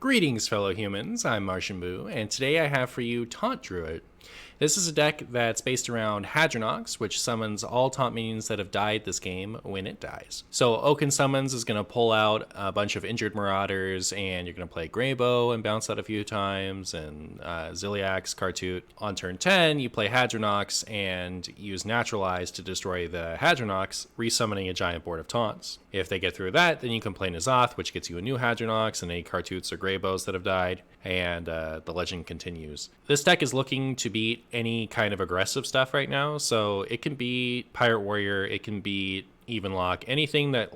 Greetings, fellow humans. I'm MartianBuu, and today I have for you Taunt Druid. This is a deck that's based around Hadronox, which summons all taunt minions that have died this game when it dies. So Oaken Summons is going to pull out a bunch of injured Marauders, and you're going to play Greybow and bounce that a few times, and Ziliax, Kartut. On turn 10, you play Hadronox and use Naturalize to destroy the Hadronox, resummoning a giant board of taunts. If they get through that, then you can play N'zoth, which gets you a new Hadronox and any Kartuts or Greybows that have died, and the legend continues. This deck is looking to beat any kind of aggressive stuff right now, so it can beat Pirate Warrior, it can beat Evenlock, anything that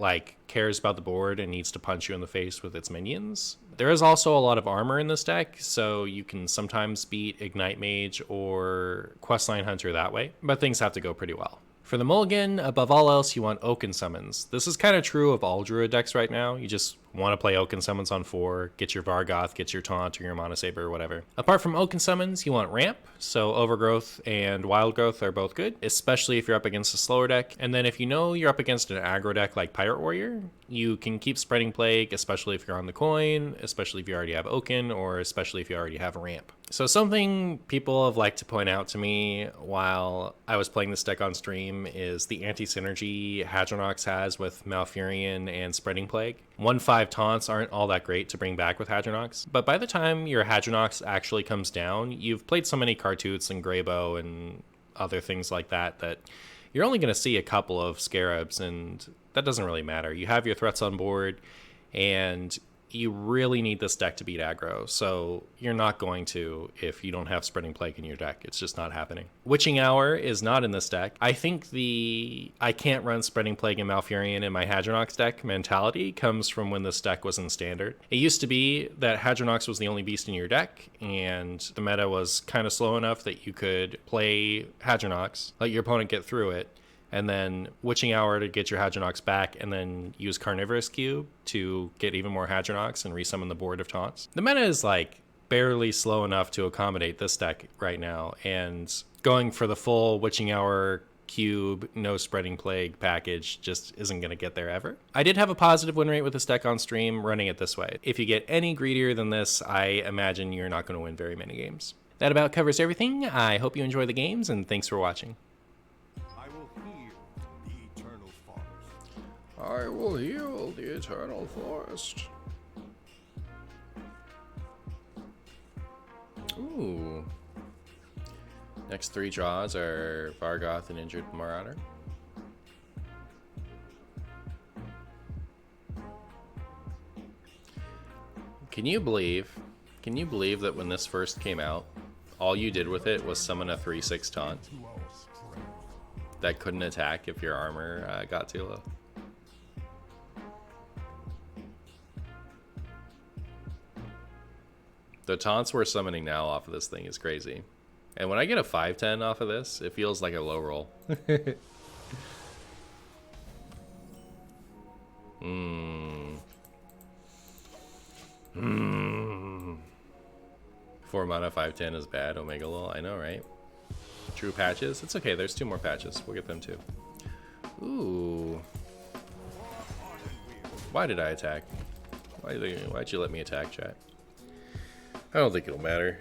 cares about the board and needs to punch you in the face with its minions. There is also a lot of armor in this deck, so you can sometimes beat Ignite Mage or Questline Hunter that way, but things have to go pretty well. For the mulligan, above all else, you want Oaken Summons. This is kind of true of all Druid decks right now. You just want to play Oaken Summons on 4, get your Vargoth, get your Taunt or your Mana Saber or whatever. Apart from Oaken Summons, you want Ramp, so Overgrowth and Wild Growth are both good, especially if you're up against a slower deck. And then if you know you're up against an aggro deck like Pirate Warrior, you can keep Spreading Plague, especially if you're on the coin, especially if you already have Oaken, or especially if you already have Ramp. So something people have liked to point out to me while I was playing this deck on stream is the anti-synergy Hadronox has with Malfurion and Spreading Plague. 1/5 taunts aren't all that great to bring back with Hadronox, but by the time your Hadronox actually comes down, you've played so many Kartuts and Greybow and other things like that that you're only going to see a couple of Scarabs, and that doesn't really matter. You have your threats on board, and you really need this deck to beat aggro, so you're not going to if you don't have Spreading Plague in your deck. It's just not happening. Witching Hour is not in this deck. I think the I can't run Spreading Plague and Malfurion in my Hadronox deck mentality comes from when this deck was in Standard. It used to be that Hadronox was the only beast in your deck, and the meta was kind of slow enough that you could play Hadronox, let your opponent get through it, and then Witching Hour to get your Hadronox back, and then use Carnivorous Cube to get even more Hadronox and resummon the board of taunts. The meta is barely slow enough to accommodate this deck right now, and going for the full Witching Hour Cube, no Spreading Plague package just isn't going to get there ever. I did have a positive win rate with this deck on stream running it this way. If you get any greedier than this, I imagine you're not going to win very many games. That about covers everything. I hope you enjoy the games, and thanks for watching. I will heal the eternal forest. Ooh. Next 3 draws are Vargoth and Injured Marauder. Can you believe that when this first came out, all you did with it was summon a 3/6 taunt that couldn't attack if your armor got too low? The taunts we're summoning now off of this thing is crazy. And when I get a 5/10 off of this, it feels like a low roll. 4 mana 5/10 is bad, Omega lol. I know, right? True patches? It's okay, there's 2 more patches. We'll get them too. Ooh. Why did I attack? Why'd you let me attack, chat? I don't think it'll matter.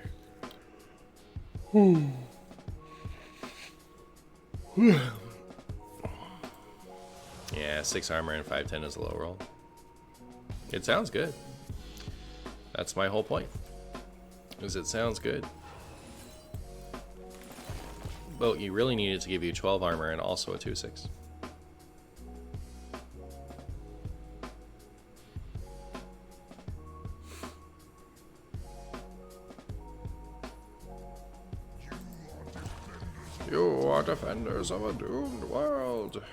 Yeah, 6 armor and 5/10 is a low roll. It sounds good. That's my whole point. Is it sounds good. But you really needed to give you 12 armor and also a 2/6. You are defenders of a doomed world.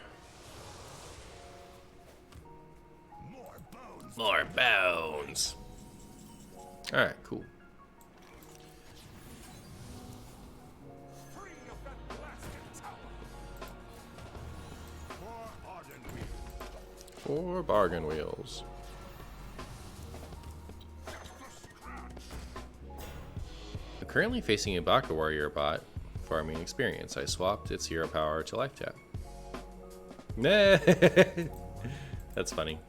More bones. Alright, cool. For bargain wheels. I'm currently facing a Baka Warrior bot farming experience. I swapped its hero power to life tap. That's funny.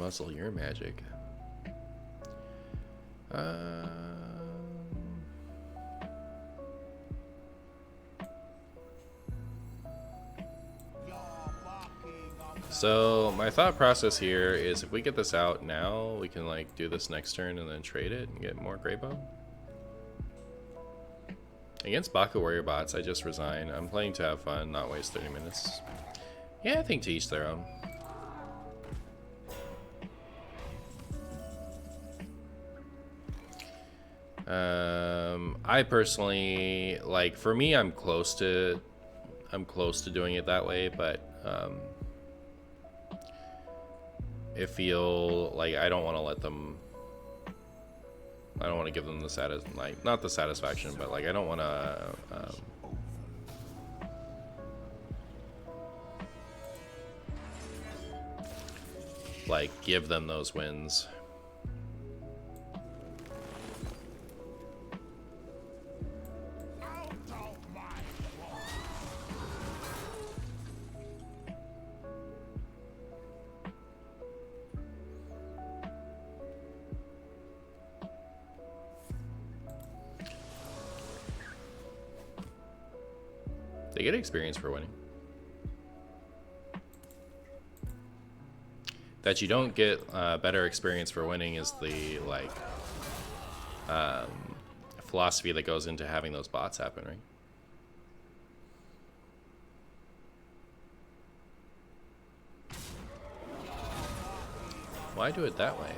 muzzle your magic. So my thought process here is if we get this out now, we can like do this next turn and then trade it and get more Greybow. Against Baka Warrior bots, I just resign. I'm playing to have fun, not waste 30 minutes. Yeah, I think to each their own. I personally, like, for me, I'm close to doing it that way, but I feel like I don't want to let them. I don't want to give them the not the satisfaction, but like I don't want to. Like give them those wins. They get experience for winning. That you don't get better experience for winning is the like philosophy that goes into having those bots happen, right? Why do it that way?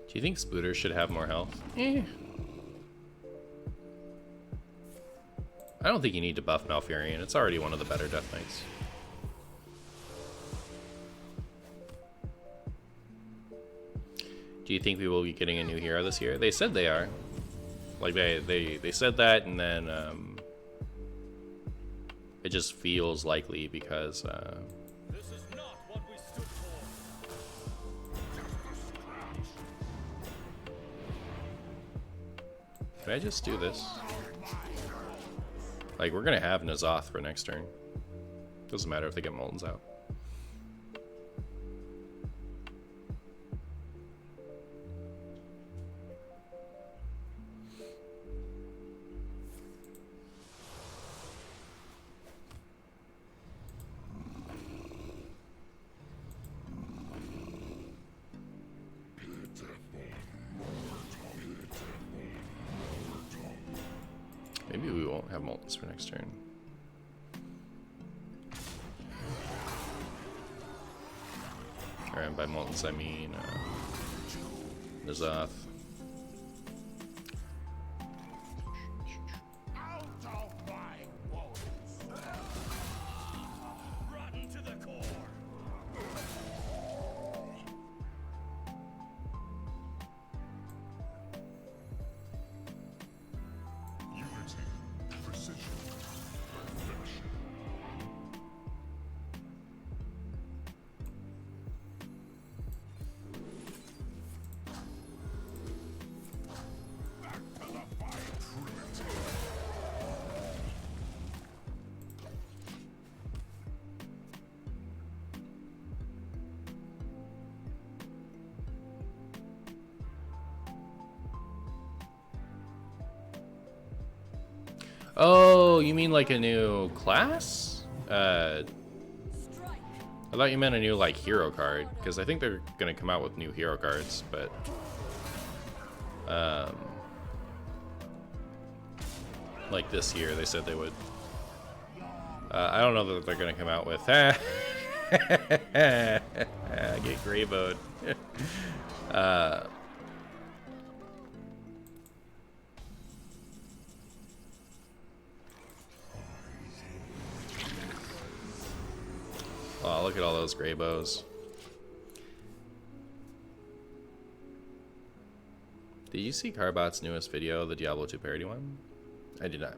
Do you think Splooter should have more health? I don't think you need to buff Malfurion. It's already one of the better Death Knights. Do you think we will be getting a new hero this year? They said they are. Like they said that, and then it just feels likely because This is not what we stood for. can I just do this? Like, we're gonna have N'zoth for next turn. Doesn't matter if they get Molten's out. Maybe we won't have Molten's for next turn. And by Molten's I mean N'zoth. Out of my woes. Rotten to the core. Unity, precision, perfection. Back to the fight, primitive. Oh, you mean like a new class? I thought you meant a new like hero card, because I think they're gonna come out with new hero cards, but like this year they said they would. I don't know that they're gonna come out with get gray mode. Oh, look at all those gray bows. Did you see Carbot's newest video, the Diablo 2 parody one? I did not.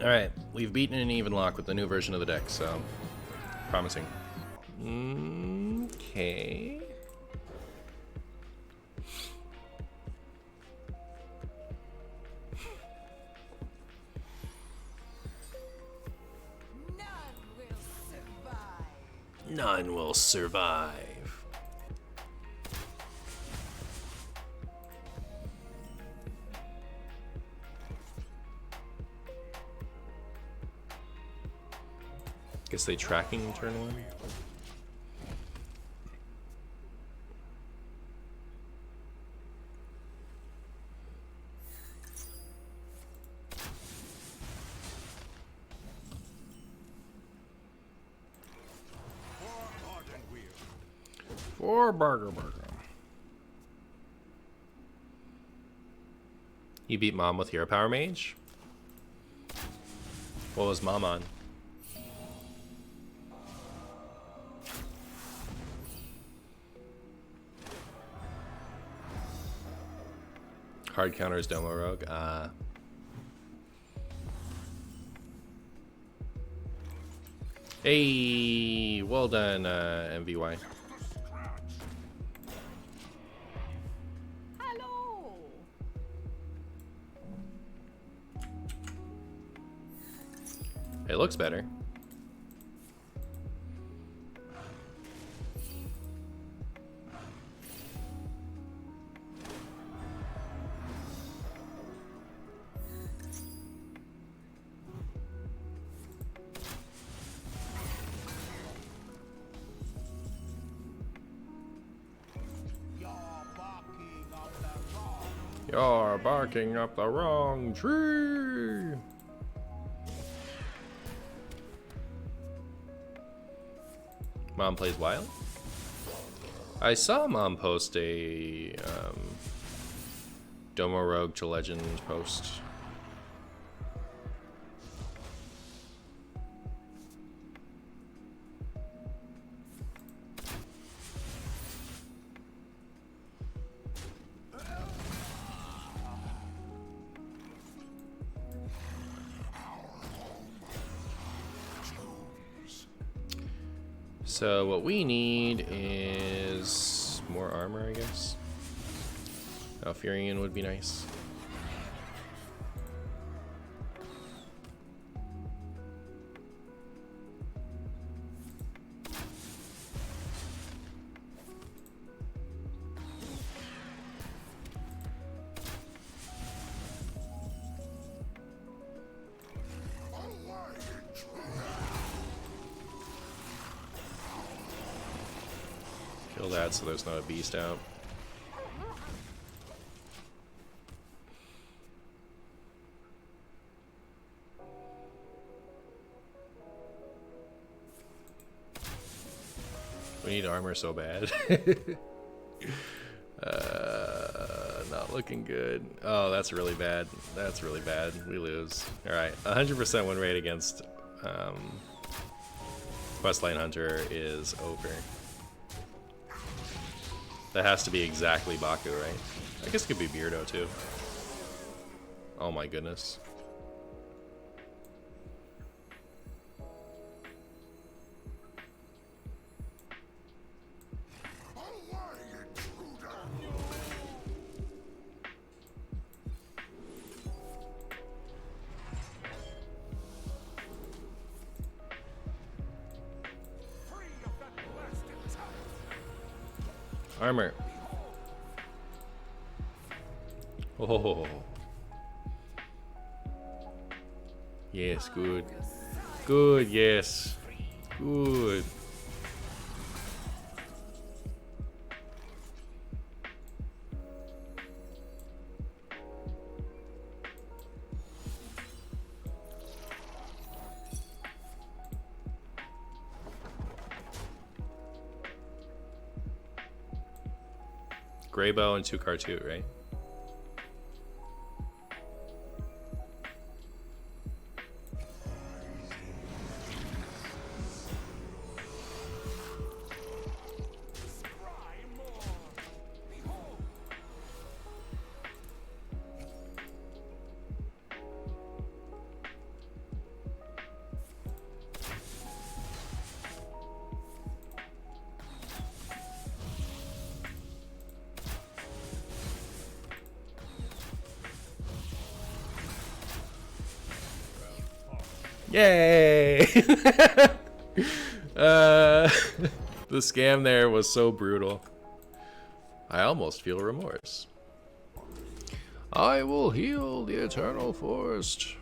Alright, we've beaten an Evenlock with the new version of the deck, so promising. Okay. None will survive. Guess they tracking turn one. For burger. You beat Mom with Hero Power Mage? What was Mom on? Hard counters Demo Rogue. Hey, well done, MVY. Hello. It looks better. You're barking up the wrong tree. Mom plays wild. I saw Mom post a Domo Rogue to Legend post. So what we need is more armor, I guess. Alfurian would be nice. Kill that so there's not a beast out. We need armor so bad. Not looking good. Oh, that's really bad. That's really bad. We lose. Alright, 100% win rate against Questline Hunter is over. That has to be exactly Baku, right? I guess it could be Beardo too. Oh my goodness. Armor. Oh. Yes, good. Good, yes. Good. Gray bow and 2 Cartoot, right? Yay! The scam there was so brutal. I almost feel remorse. I will heal the Eternal Forest.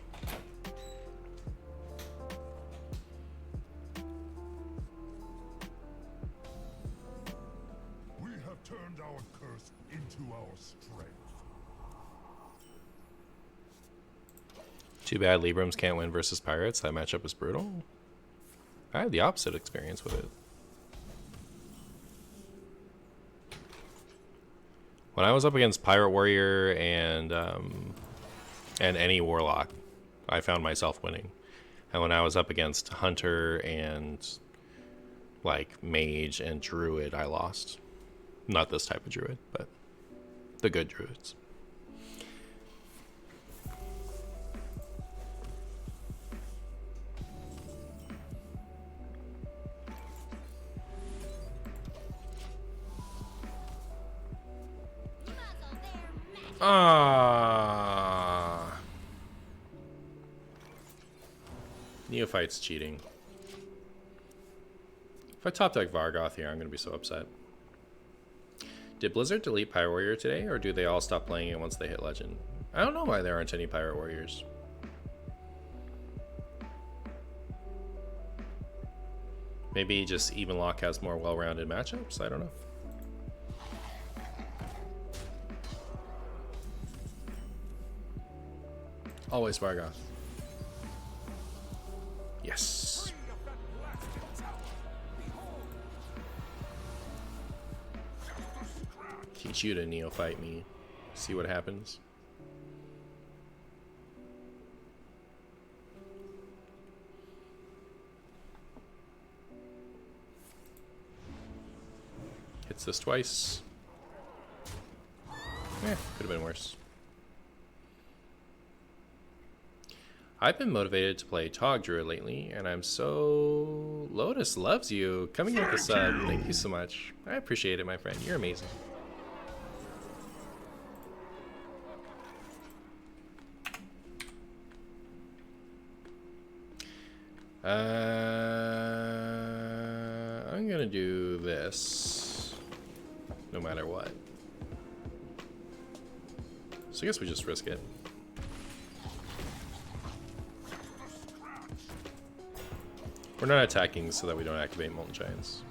We have turned our curse into our strength. Too bad Librams can't win versus Pirates. That matchup is brutal. I had the opposite experience with it. When I was up against Pirate Warrior and any Warlock, I found myself winning. And when I was up against Hunter and like Mage and Druid, I lost. Not this type of Druid, but the good Druids. Ah, Neophyte's cheating. If I top deck Vargoth here, I'm gonna be so upset. Did Blizzard delete Pirate Warrior today, or do they all stop playing it once they hit Legend? I don't know why there aren't any Pirate Warriors. Maybe just Evenlock has more well-rounded matchups? I don't know. Always Vargoth. Yes. Teach you to neophyte me. See what happens. Hits this twice. Could have been worse. I've been motivated to play Tog Druid lately, and I'm so... Lotus loves you. Coming in with the sub. Thank you so much. I appreciate it, my friend. You're amazing. I'm gonna do this, no matter what. So I guess we just risk it. We're not attacking so that we don't activate Molten Giants.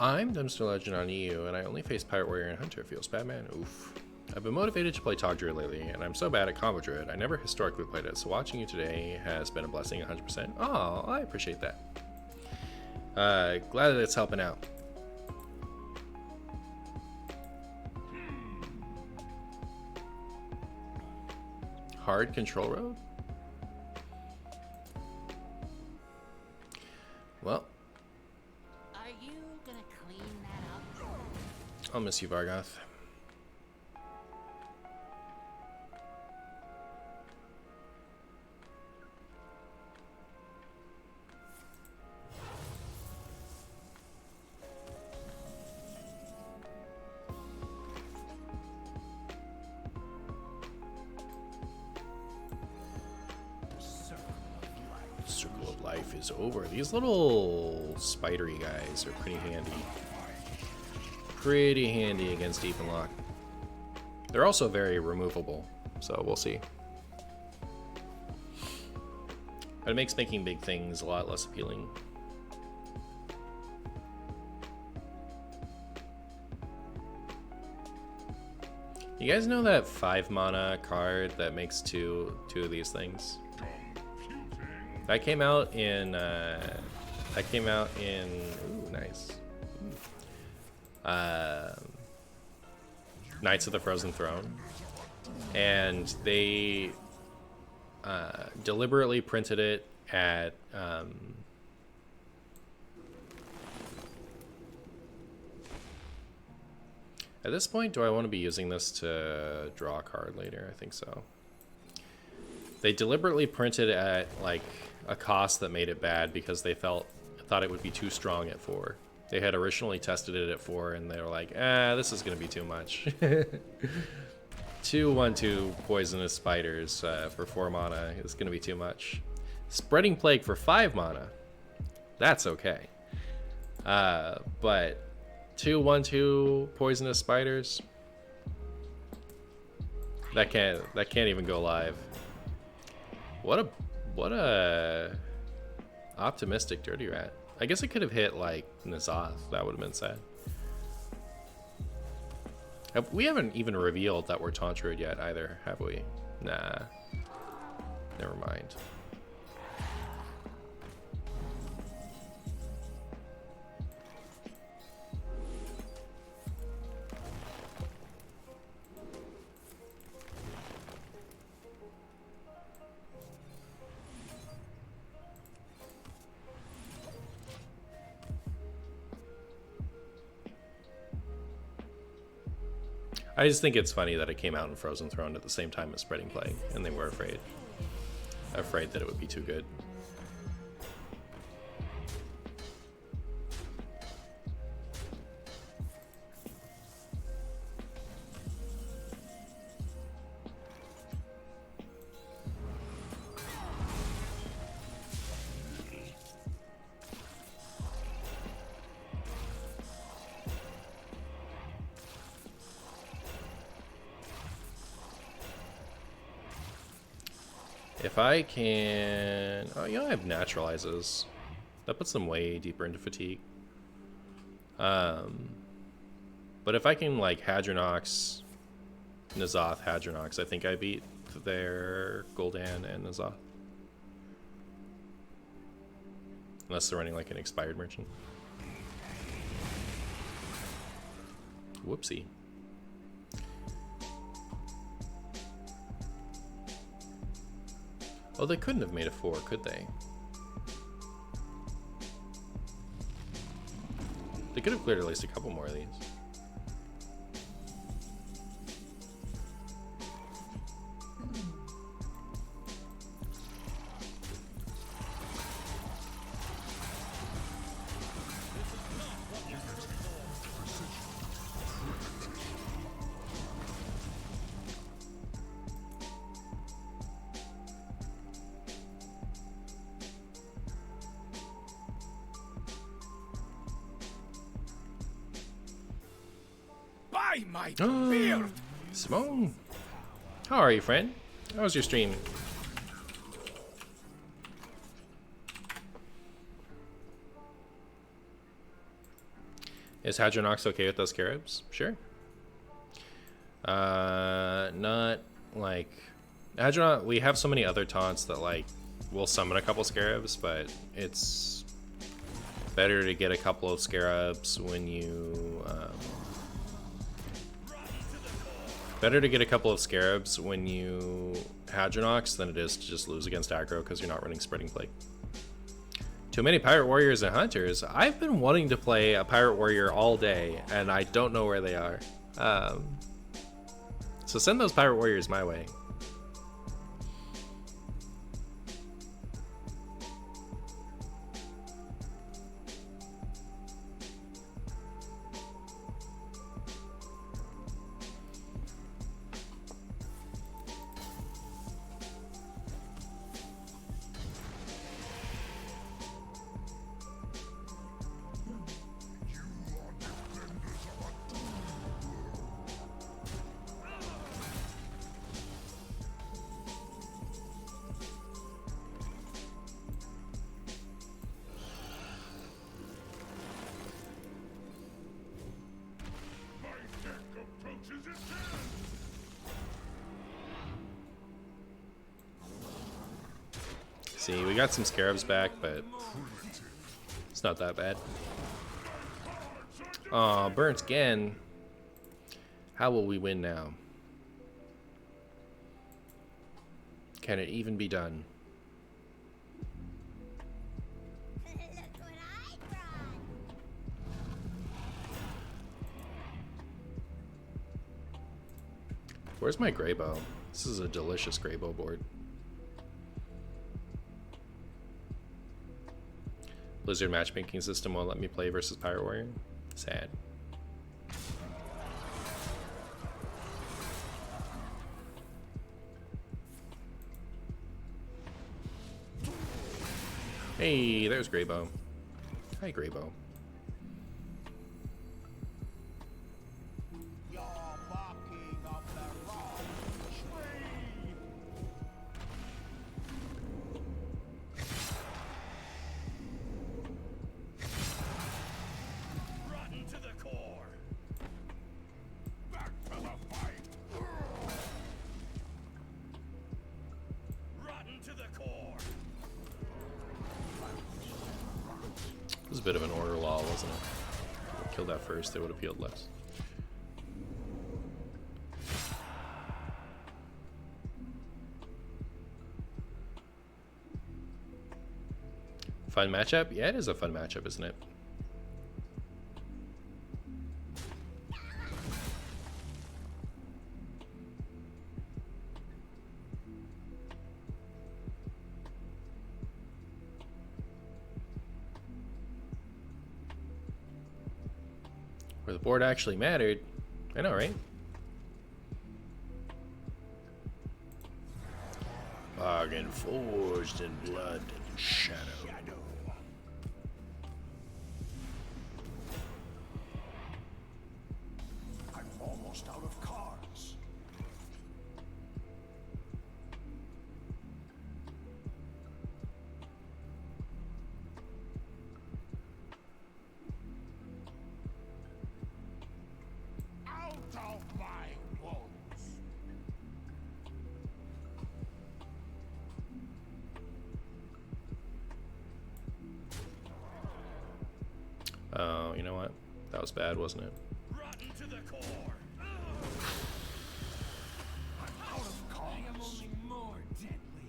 I'm Dumpster Legend on EU, and I only face Pirate Warrior and Hunter. Feels bad, man. Oof. I've been motivated to play Tog Druid lately, and I'm so bad at Combo Druid. I never historically played it, so watching you today has been a blessing 100%. Oh, I appreciate that. Glad that it's helping out. Hard control road? Well, Are you gonna clean that up? I'll miss you, Vargoth. Circle of life these over. These little spidery guys are pretty handy. Pretty handy against Evenlock. They're also very removable, so we'll see. But it makes making big things a lot less appealing. You guys know that 5 mana card that makes two of these things? That came out in ooh, nice. Knights of the Frozen Throne, and they deliberately printed it at this point, do I want to be using this to draw a card later? I think so. They deliberately printed at like a cost that made it bad because they thought it would be too strong at 4. They had originally tested it at 4 and they were like, this is gonna be too much. 2/1/2 poisonous spiders for 4 mana is gonna be too much. Spreading Plague for 5 mana, that's okay. But 2/1/2 poisonous spiders, that can't even go live. What a optimistic Dirty Rat. I guess it could have hit like N'zoth. That would have been sad. We haven't even revealed that we're Taunt Druid yet either, have we? Nah. Never mind. I just think it's funny that it came out in Frozen Throne at the same time as Spreading Plague, and they were afraid that it would be too good. If I can... Oh, yeah, I have Naturalizes. That puts them way deeper into fatigue. But if I can, like, Hadronox, N'zoth, Hadronox, I think I beat their Gul'dan and N'zoth. Unless they're running, like, an Expired Merchant. Whoopsie. Oh, they couldn't have made a 4, could they? They could have cleared at least a couple more of these. By my beard! Simone! How are you, friend? How was your stream? Is Hadronox okay with those scarabs? Sure. Not like Hadronox. We have so many other taunts that like we'll summon a couple scarabs, but it's better to get a couple of scarabs when you Hadronox than it is to just lose against aggro because you're not running Spreading Plague. Too many Pirate Warriors and Hunters. I've been wanting to play a Pirate Warrior all day, and I don't know where they are. So send those Pirate Warriors my way. See, we got some scarabs back, but it's not that bad. Aw, burnt again. How will we win now? Can it even be done? Look what I brought. Where's my gray bow? This is a delicious gray bow board. Blizzard matchmaking system won't let me play versus Pirate Warrior. Sad. Hey, there's Greybow. Hi, Greybow. You're barking up the wrong tree. Rotten to the core. Back to the fight. Rotten to the core. It was a bit of an order law, wasn't it? Killed that first, they would have healed less. Fun matchup? Yeah, it is a fun matchup, isn't it? Where the board actually mattered. I know, right? Bargain forged in blood and shadow. I'm almost out of cards. Out of my wounds. Oh, you know what? That was bad, wasn't it? Rotten to the core. I'm out of cards. I am only more deadly.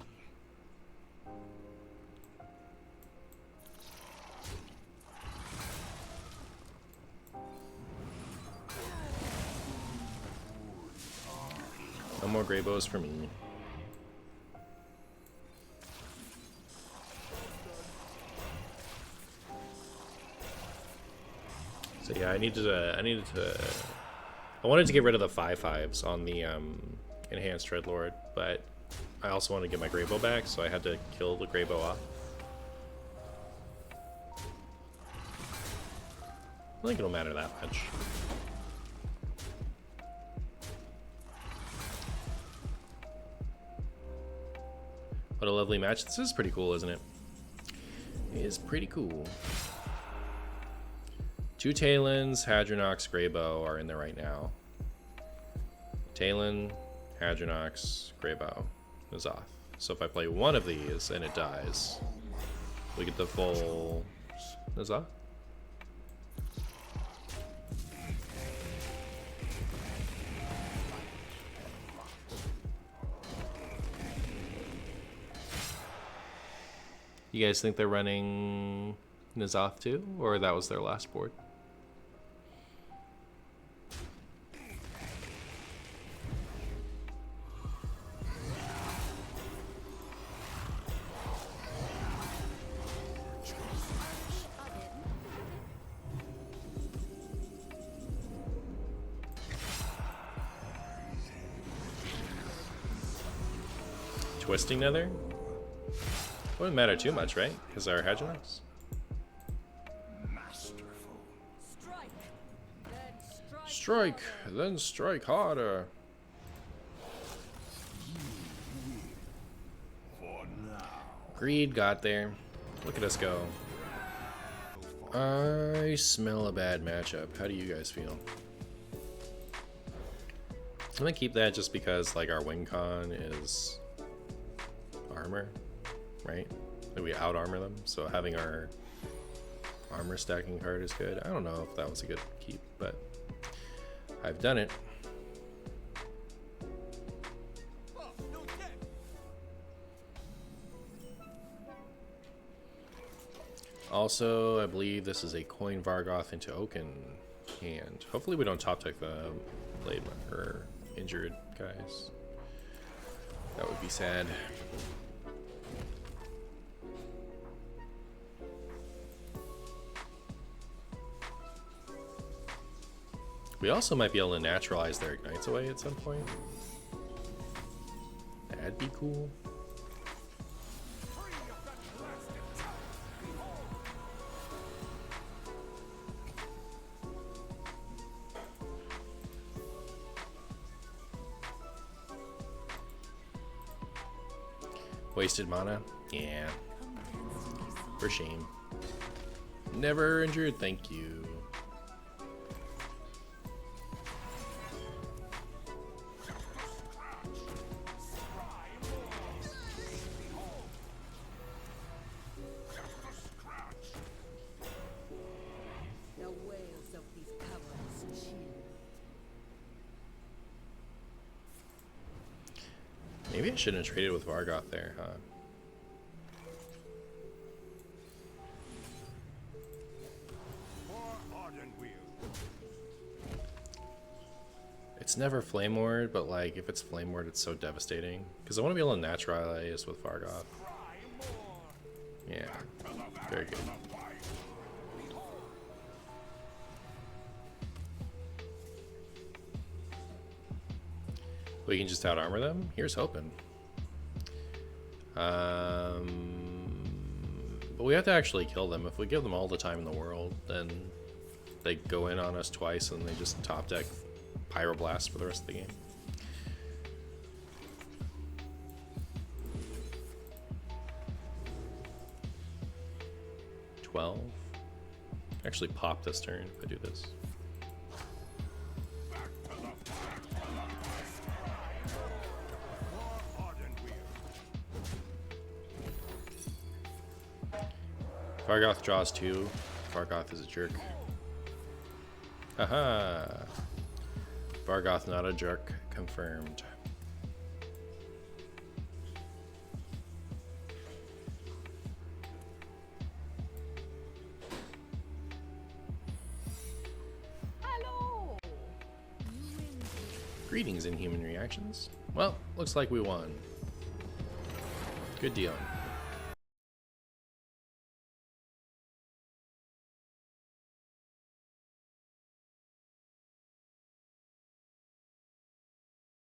No more gray bows for me. So yeah, I wanted to get rid of the 5/5s on the enhanced Dreadlord, but I also wanted to get my Greybow back, so I had to kill the Greybow off. I don't think it'll matter that much. What a lovely match. This is pretty cool, isn't it? It is pretty cool. 2 Talons, Hadronox, Greybow are in there right now. Talon, Hadronox, Greybow, N'zoth. So if I play one of these and it dies, we get the full N'zoth. You guys think they're running N'zoth too, or that was their last board? Twisting Nether? Wouldn't matter too much, right? Because our Hadronox. Masterful. Strike, then strike harder. For now. Greed got there. Look at us go. I smell a bad matchup. How do you guys feel? I'm gonna keep that just because like our win con is armor, right? that we out armor them, so having our armor stacking card is good. I don't know if that was a good keep, but I've done it. Also, I believe this is a coin Vargoth into Oaken hand. Hopefully we don't top deck the blade or injured guys. That would be sad. We also might be able to naturalize their ignites away at some point. That'd be cool. Wasted mana? Yeah. For shame. Never injured, thank you. The wails of these cowards chill. Maybe I shouldn't have traded with Vargoth there, huh? It's never Flame Ward, but like if it's Flame Ward, it's so devastating. Because I want to be able to naturalize with Vargoth. Yeah, very good. We can just out armor them? Here's hoping. But we have to actually kill them. If we give them all the time in the world, then they go in on us twice and they just top deck Pyroblast for the rest of the game. Actually pop this turn if I do this. Vargoth draws 2. Vargoth is a jerk. Haha. Vargoth not a jerk. Confirmed. Hello. Greetings, Inhuman Reactions. Well, looks like we won. Good deal.